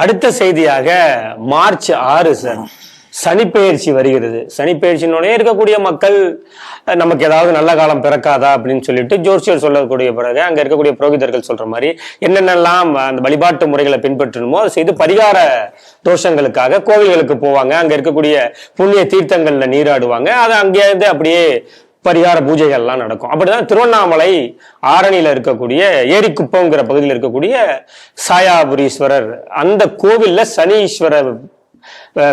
அடுத்த செய்தியாக March 6 sir, சனிப்பெயர்ச்சி வருகிறது. சனிப்பெயர்ச்சியினுடைய இருக்கக்கூடிய மக்கள் நமக்கு ஏதாவது நல்ல காலம் பிறக்காதா அப்படின்னு சொல்லிட்டு ஜோசியர் சொல்லக்கூடிய பிறகு அங்க இருக்கக்கூடிய புரோகிதர்கள் சொல்ற மாதிரி என்னென்னலாம் அந்த வழிபாட்டு முறைகளை பின்பற்றணுமோ அதை செய்து பரிகார தோஷங்களுக்காக கோவில்களுக்கு போவாங்க. அங்க இருக்கக்கூடிய புண்ணிய தீர்த்தங்கள்ல நீராடுவாங்க. அது அங்கேருந்து அப்படியே பரிகார பூஜைகள்லாம் நடக்கும். அப்படிதான் திருவண்ணாமலை ஆரணியில இருக்கக்கூடிய ஏரிக்குப்பங்கிற பகுதியில் இருக்கக்கூடிய சாயாபுரீஸ்வரர் அந்த கோவில்ல சனீஸ்வரர்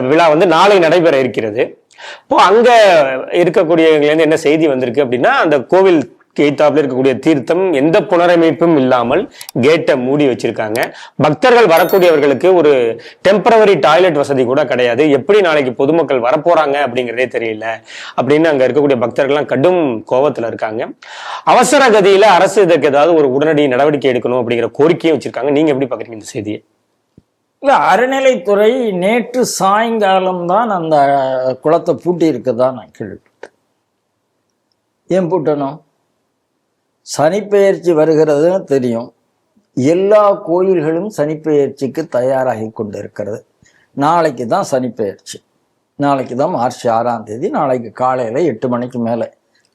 விழா நாளை நடைபெற இருக்கிறது. இப்போ அங்க இருக்கக்கூடியவங்க என்ன செய்தி வந்திருக்கு அப்படின்னா, அந்த கோவில் எய்தாப்புல இருக்கக்கூடிய தீர்த்தம் எந்த புனரமைப்பும் இல்லாமல் கேட்டை மூடி வச்சிருக்காங்க. பக்தர்கள் வரக்கூடியவர்களுக்கு ஒரு டெம்பரவரி டாய்லெட் வசதி கூட கிடையாது. எப்படி நாளைக்கு பொதுமக்கள் வரப்போறாங்க அப்படிங்கிறதே தெரியல அப்படின்னு அங்க இருக்கக்கூடிய பக்தர்கள்லாம் கடும் கோபத்துல இருக்காங்க. அவசர கதியில அரசு இதற்கு ஏதாவது ஒரு உடனடி நடவடிக்கை எடுக்கணும் அப்படிங்கிற கோரிக்கையும் வச்சிருக்காங்க. நீங்க எப்படி பாக்குறீங்க இந்த செய்தியை? இல்ல, அறநிலைத்துறை நேற்று சாயங்காலம் தான் அந்த குளத்தை பூட்டி இருக்குதான் நான் கேள்விப்பட்டேன். ஏன் பூட்டணும்? சனிப்பெயர்ச்சி வருகிறதுன்னு தெரியும். எல்லா கோயில்களும் சனிப்பெயர்ச்சிக்கு தயாராகி கொண்டு இருக்கிறது. நாளைக்கு தான் சனிப்பெயர்ச்சி, நாளைக்கு தான் மார்ச் 6ஆம் தேதி, நாளைக்கு காலையில் 8 மணிக்கு மேலே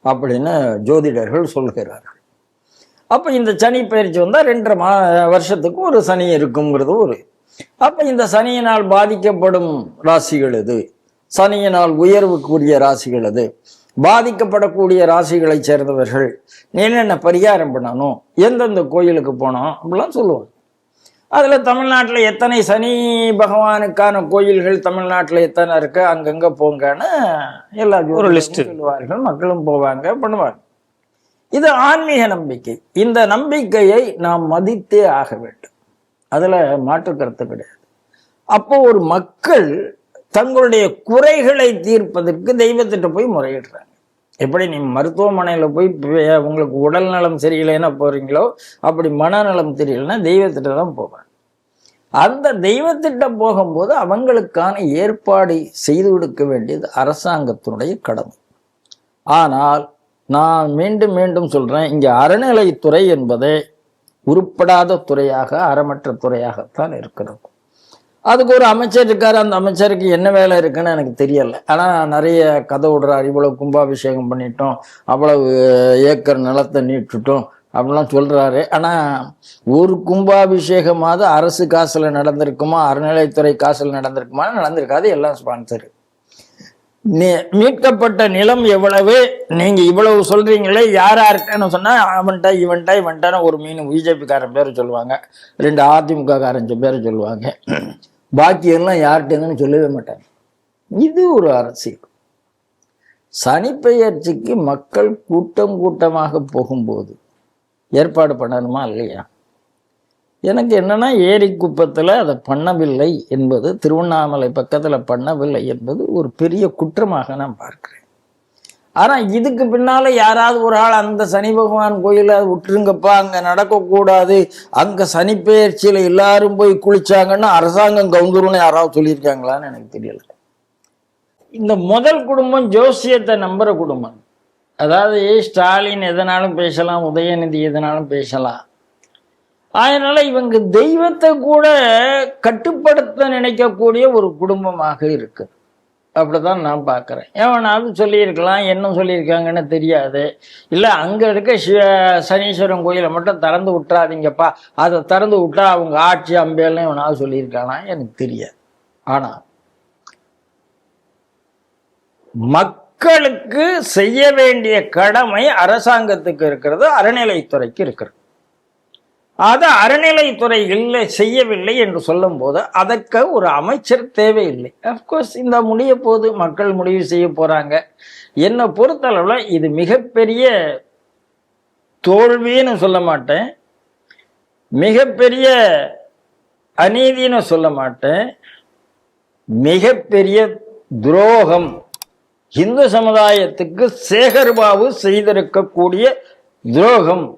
அப்படின்னு ஜோதிடர்கள் சொல்கிறார்கள். அப்போ இந்த சனிப்பெயர்ச்சி வந்தால் 2.5 வருஷத்துக்கு ஒரு சனி இருக்குங்கிறது ஒரு. அப்போ இந்த சனியினால் பாதிக்கப்படும் ராசிகள் எது, சனியினால் உயர்வுக்குரிய ராசிகள் எது, பாதிக்கப்படக்கூடிய ராசிகளை சேர்ந்தவர்கள் என்னென்ன பரிகாரம் பண்ணணும், எந்தெந்த கோயிலுக்கு போனோம் அப்படிலாம் சொல்லுவாங்க. அதில் தமிழ்நாட்டில் எத்தனை சனி பகவானுக்கான கோயில்கள் தமிழ்நாட்டில் எத்தனை இருக்கு, அங்கங்கே போங்கன்னு எல்லா ஒரு லிஸ்ட் சொல்லுவார்கள். மக்களும் போவாங்க, பண்ணுவாங்க. இது ஆன்மீக நம்பிக்கை. இந்த நம்பிக்கையை நாம் மதித்தே ஆக வேண்டும். அதில் மாற்று கருத்து கிடையாது. அப்போ ஒரு மக்கள் தங்களுடைய குறைகளை தீர்ப்பதற்கு தெய்வத்திட்ட போய் முறையிடுறாங்க. எப்படி நீ மருத்துவமனையில் போய் உங்களுக்கு உடல் நலம் சரியில்லைன்னா போறீங்களோ, அப்படி மனநலம் தெரியலைன்னா தெய்வத்திட்ட தான் போவாங்க. அந்த தெய்வத்திட்ட போகும்போது அவங்களுக்கான ஏற்பாடு செய்து கொடுக்க வேண்டியது அரசாங்கத்தினுடைய கடமை. ஆனால் நான் மீண்டும் மீண்டும் சொல்றேன், இங்கே அறநிலைத்துறை என்பதே உருப்படாத துறையாக, அறமற்ற துறையாகத்தான் இருக்கிறது. அதுக்கு ஒரு அமைச்சர் இருக்காரு. அந்த அமைச்சருக்கு என்ன வேலை இருக்குன்னு எனக்கு தெரியல. ஆனால் நிறைய கதை விடுறாரு. இவ்வளவு கும்பாபிஷேகம் பண்ணிட்டோம், அவ்வளவு ஏக்கர் நிலத்தை நீட்டுட்டோம் அப்படிலாம் சொல்றாரு. ஆனால் ஒரு கும்பாபிஷேகமாவது அரசு காசுல நடந்திருக்குமா, அறநிலைத்துறை காசுல நடந்திருக்குமா? நடந்திருக்காது. எல்லாம் ஸ்பான்சரு. மீட்கப்பட்ட நிலம் எவ்வளவு, நீங்க இவ்வளவு சொல்றீங்களே, யாருன்னு சொன்னா அவன்டா இவன்டா ஒரு மீன் பிஜேபிக்காரன் பேரை சொல்லுவாங்க, 2 அதிமுக காரஞ்ச பேரை சொல்லுவாங்க, பாக்கி எல்லாம் யார்கிட்டன்னு சொல்லவே மாட்டாங்க. இது ஒரு அரசியல். சனிப்பெயர்ச்சிக்கு மக்கள் கூட்டம் கூட்டமாக போகும்போது ஏற்பாடு பண்ணணுமா இல்லையா? எனக்கு என்னன்னா, ஏரிக்குப்பத்தில் அதை பண்ணவில்லை என்பது, திருவண்ணாமலை பக்கத்தில் பண்ணவில்லை என்பது ஒரு பெரிய குற்றமாக நான் பார்க்கிறேன். ஆனால் இதுக்கு பின்னால யாராவது ஒரு ஆள் அந்த சனி பகவான் கோயிலை விட்டுருங்கப்பா, அங்கே நடக்கக்கூடாது, அங்கே சனிப்பெயர்ச்சியில் எல்லாரும் போய் குளிச்சாங்கன்னா அரசாங்கம் கவுந்துருன்னு யாராவது சொல்லியிருக்காங்களான்னு எனக்கு தெரியல. இந்த முதல் குடும்பம் ஜோசியத்தை நம்புற குடும்பம். அதாவது ஸ்டாலின் எதனாலும் பேசலாம், உதயநிதி எதனாலும் பேசலாம். அதனால இவங்க தெய்வத்தை கூட கட்டுப்படுத்த நினைக்கக்கூடிய ஒரு குடும்பமாக இருக்கு. அப்படிதான் நான் பார்க்குறேன். எவனாவது சொல்லியிருக்கலாம், என்ன சொல்லியிருக்காங்கன்னு தெரியாது. இல்லை அங்கே இருக்க சனீஸ்வரன் கோயிலை மட்டும் திறந்து விட்டுறாதீங்கப்பா, அதை திறந்து விட்டா அவங்க ஆட்சி அம்பேல்னு எவனாவது சொல்லியிருக்கானா எனக்கு தெரியாது. ஆனால் மக்களுக்கு செய்ய வேண்டிய கடமை அரசாங்கத்துக்கு இருக்கிறது, அறநிலைத்துறைக்கு இருக்கிறது. அதை அறநிலைத்துறை இல்லை செய்யவில்லை என்று சொல்லும் போது அதற்கு ஒரு அமைச்சர் தேவையில்லை. அப்கோர்ஸ் இந்த முடிய போது மக்கள் முடிவு செய்ய போறாங்க. என்னை பொறுத்தளவில் இது மிகப்பெரிய தோல்வின்னு சொல்ல மாட்டேன், மிகப்பெரிய அநீதின்னு சொல்ல மாட்டேன், மிகப்பெரிய துரோகம். இந்து சமுதாயத்துக்கு சேகர்பாபு செய்திருக்கக்கூடிய துரோகம்,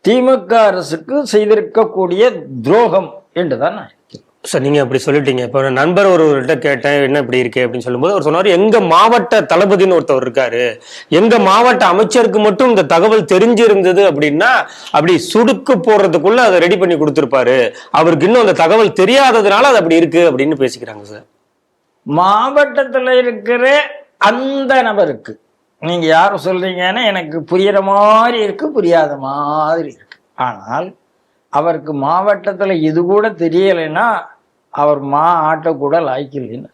திமுக அரசுக்கு செய்திருக்கக்கூடிய துரோகம் என்றுதான் நான் சார் நீங்க அப்படி சொல்லிட்டீங்க. இப்போ நண்பர் ஒருவர்கிட்ட கேட்டேன் என்ன இப்படி இருக்கு அப்படின்னு சொல்லும்போது அவர் சொன்னாரு, எங்க மாவட்ட தளபதினு ஒருத்தவர் இருக்காரு, எங்க மாவட்ட அமைச்சருக்கு மட்டும் இந்த தகவல் தெரிஞ்சிருந்தது அப்படின்னா அப்படி சுடுக்கு போடுறதுக்குள்ள அதை ரெடி பண்ணி கொடுத்திருப்பாரு, அவருக்கு இன்னும் அந்த தகவல் தெரியாததுனால அது அப்படி இருக்கு அப்படின்னு பேசிக்கிறாங்க சார். மாவட்டத்துல இருக்கிற அந்த நபருக்கு நீங்க யாரும் சொல்றீங்கன்னு எனக்கு புரியுற மாதிரி இருக்கு, புரியாத மாதிரி இருக்கு. ஆனால் அவருக்கு மாவட்டத்துல இது கூட தெரியலைன்னா அவர் ஆட்ட கூட லாய்க்கு இல்லைன்னு.